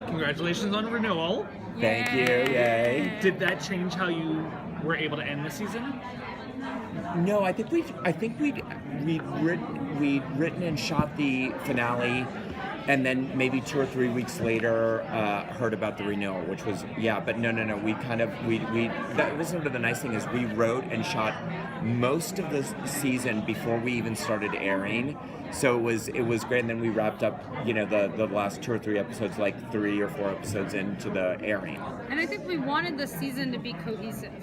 Congratulations on renewal. Thank you, yay. Did that change how you were able to end the season? No, I think we'd written and shot the finale, and then maybe 2 or 3 weeks later heard about the renewal, which was but no. We that was sort of the nice thing is we wrote and shot most of the season before we even started airing. So it was great, and then we wrapped up, the last 2 or 3 episodes, like 3 or 4 episodes into the airing. And I think we wanted the season to be cohesive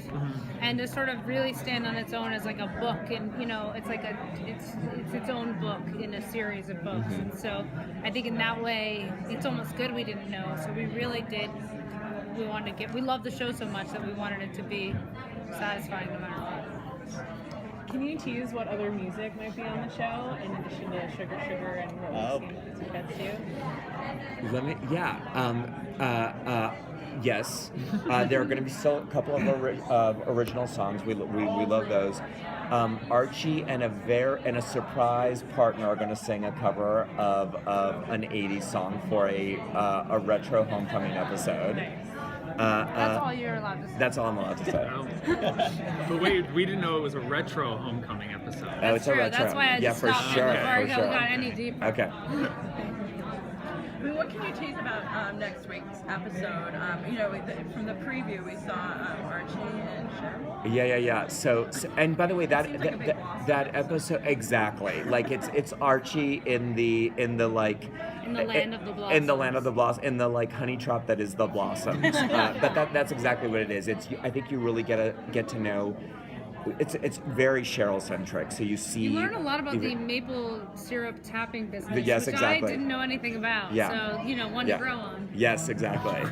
and to sort of really stand on its own as like a book, and it's like it's its own book in a series of books. And so I think in that way, it's almost good we didn't know. So we really did. We loved the show so much that we wanted it to be satisfying no matter what. Can you tease what other music might be on the show in addition to Sugar Sugar and what we've seen with Pets Yes. There are going to be still a couple of original songs. We love those. Archie and a surprise partner are going to sing a cover of an 80s song for a retro homecoming episode. That's all you're allowed to say. That's all I'm allowed to say. But wait, we didn't know it was a retro homecoming episode. Oh, it's a retro. That's why I just stopped before we got any deeper. Okay. What can you tease about next week's episode? From the preview, we saw Archie and Cheryl. Yeah. So and by the way, that episode exactly, like it's Archie in the like. In the land of the blossoms. In the land of the blossoms, in the like honey trap that is the blossoms. But that's exactly what it is. I think you really get to know. It's very Cheryl centric. So you learn a lot about the maple syrup tapping business, which exactly. I didn't know anything about. Yeah. So one to grow on. Yes, exactly.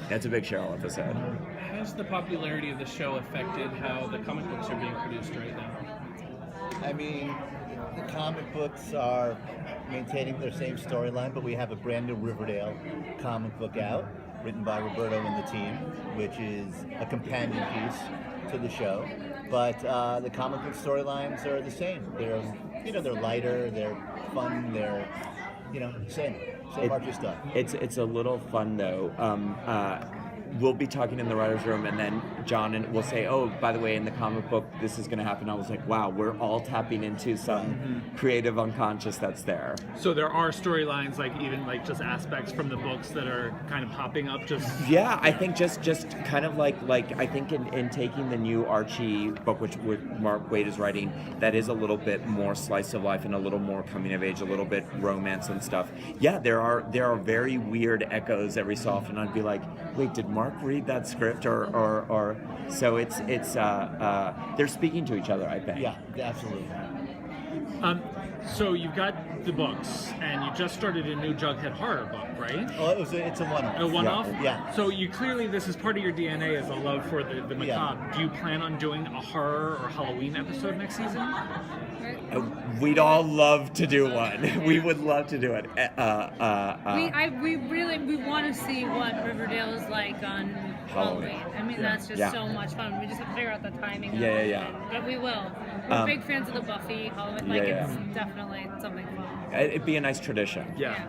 That's a big Cheryl episode. Has the popularity of the show affected how the comic books are being produced right now? I mean, the comic books are maintaining their same storyline, but we have a brand new Riverdale comic book out, written by Roberto and the team, which is a companion piece to the show. But the comic book storylines are the same. They're lighter, they're fun, they're same Archie stuff. It's a little fun though. We'll be talking in the writer's room, and then John will say, oh, by the way, in the comic book, this is going to happen. I was like, wow, we're all tapping into some creative unconscious that's there. So there are storylines, like even like just aspects from the books that are kind of popping up. Yeah, I think just kind of like I think in taking the new Archie book, which Mark Waid is writing, that is a little bit more slice of life and a little more coming of age, a little bit romance and stuff. Yeah, there are very weird echoes every so often. I'd be like, wait, did Mark read that script or so it's they're speaking to each other, I think. Yeah, absolutely. So you've got the books, and you just started a new Jughead horror book, right? Oh, it's a one-off. A one-off? Yeah. So you clearly, this is part of your DNA is a love for the macabre. Yeah. Do you plan on doing a horror or Halloween episode next season? We'd all love to do one. We would love to do it. We want to see what Riverdale is like on Halloween. I mean, that's just so much fun. We just have to figure out the timing. But we will. We're big fans of the Buffy Halloween. It's definitely something fun. It'd be a nice tradition. Yeah.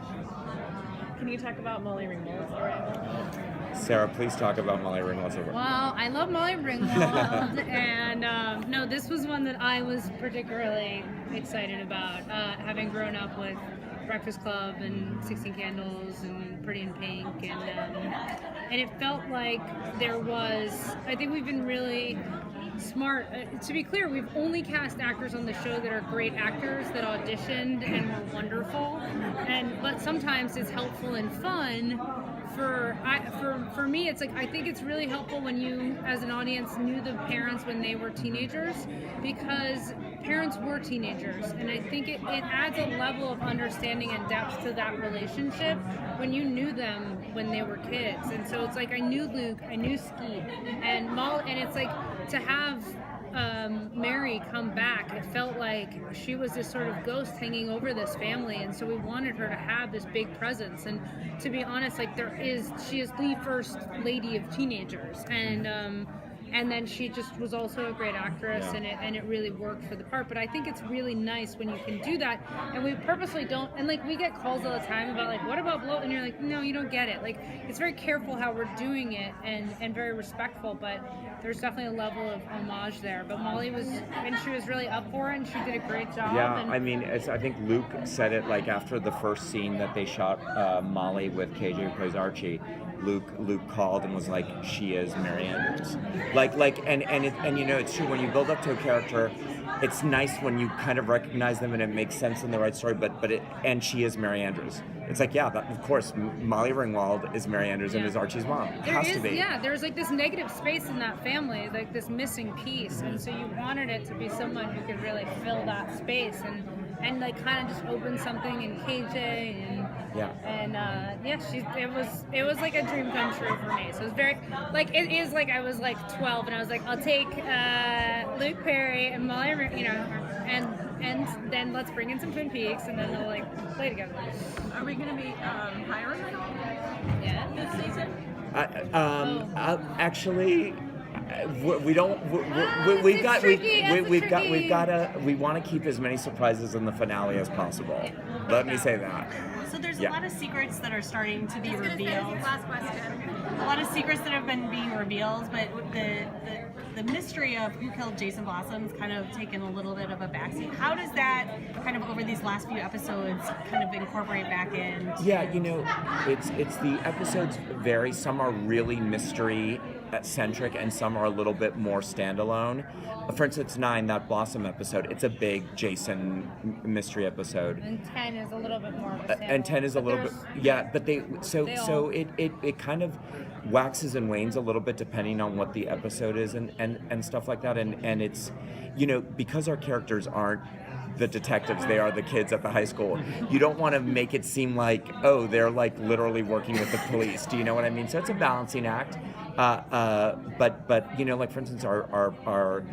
Can you talk about Molly Ringwald's arrival? Sarah, please talk about Molly Ringwald's arrival. Well, I love Molly Ringwald, and no, this was one that I was particularly excited about, having grown up with Breakfast Club and 16 Candles and Pretty in Pink, and it felt like there was, I think we've been really smart. To be clear, we've only cast actors on the show that are great actors that auditioned and were wonderful, but sometimes it's helpful and fun. For me, it's like I think it's really helpful when you, as an audience, knew the parents when they were teenagers, because parents were teenagers, and I think it adds a level of understanding and depth to that relationship when you knew them when they were kids. And so it's like I knew Luke, I knew Skeet, and Molly, and it's like to have Mary come back, it felt like she was this sort of ghost hanging over this family, and so we wanted her to have this big presence. And to be honest, like she is the first lady of teenagers, and And then she just was also a great actress, Yeah. and it really worked for the part. But I think it's really nice when you can do that, and we purposely don't. And like we get calls all the time about like, what about blow? And you're like, no, you don't get it. Like it's very careful how we're doing it, and very respectful. But there's definitely a level of homage there. But Molly was, and she was really up for it, and she did a great job. Yeah, and I mean, I think Luke said it like after the first scene that they shot Molly with KJ, who plays Archie. Luke called and was like, she is Mary Andrews. And you know, it's true when you build up to a character. It's nice when you kind of recognize them and it makes sense in the right story. And she is Mary Andrews. It's like, yeah, of course, Molly Ringwald is Mary Andrews and is Archie's mom. It has to be. Yeah, there's like this negative space in that family, like this missing piece, and so you wanted it to be someone who could really fill that space and like kind of just open something in KJ it was like a dream come true for me. So it was very like it is like I was like 12 and I was like, I'll take Luke Perry and Molly, you know, and then let's bring in some Twin Peaks and then we'll like play together. Are we going to be hiring at all Yeah. this season? Actually, we don't. We want to keep as many surprises in the finale as possible. Let me say that. So there's Yeah. a lot of secrets that are starting to be revealed. Last question. A lot of secrets that have been being revealed, but the mystery of who killed Jason Blossom's kind of taken a little bit of a backseat. How does that kind of over these last few episodes kind of incorporate back in? Yeah, you know, it's the episodes vary. Some are really mystery centric and some are a little bit more standalone. For instance, 9, that Blossom episode, it's a big Jason mystery episode. And 10 is a little bit more of a And 10 is a little bit, yeah, but it kind of waxes and wanes a little bit depending on what the episode is and stuff like that. And it's, you know, because our characters aren't the detectives, they are the kids at the high school. You don't want to make it seem like, oh, they're like literally working with the police. Do you know what I mean? So it's a balancing act. But you know, like for instance, our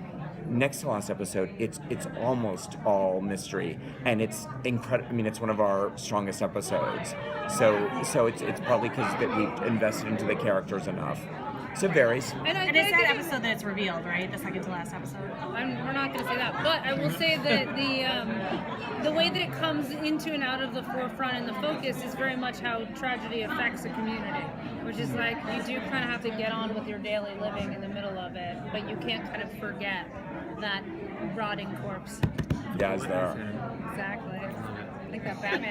next to last episode, it's almost all mystery, and it's incredible. I mean, it's one of our strongest episodes. So it's probably because that we've invested into the characters enough. So it varies. And it's that episode that's revealed, right? The second to last episode. We're not going to say that, but I will say that the way that it comes into and out of the forefront and the focus is very much how tragedy affects a community, which is like you do kind of have to get on with your daily living in the middle of it, but you can't kind of forget that rotting corpse. Yeah, it's there. Exactly. Like that Batman.